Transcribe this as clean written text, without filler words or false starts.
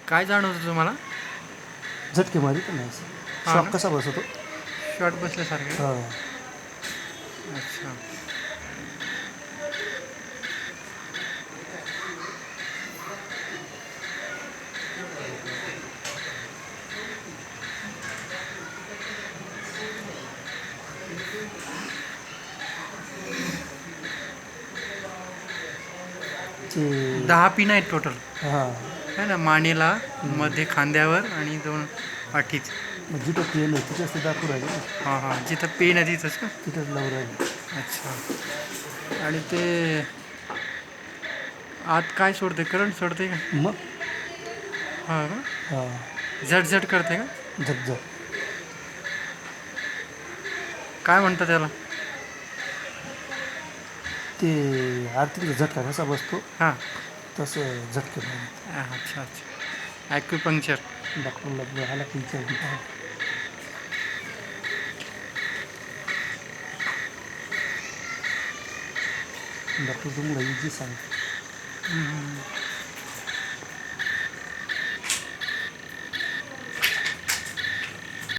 काय जाणवतं तुम्हाला? झटके मारी पण नाही हां शॉक ना, कसा बसतो. शॉट बसल्यासारखं आहे. हां अच्छा. ते 10 पिन आहेत टोटल हां आहे ना, मानेला, मध्ये खांद्यावर आणि 2 पाठीत. मग जिथं पेन आहे तिथंच ते दाखवू राहिले ना, हां हां, जिथं पेन आहे तिथंच का? तिथंच लावून राहिले. अच्छा. आणि ते आत काय सोडते, करंट सोडते का? मग हां का? हां झट करते का? झकझक काय म्हणतात त्याला? ते आर्थिक झटका कसा बसतो हां. तसं झटके मारी. अच्छा अच्छा. ॲक्युपंक्चर. डॉक्टरला आला की विचारून पहा. डॉक्टर तुम्हाला इजी सांगतो.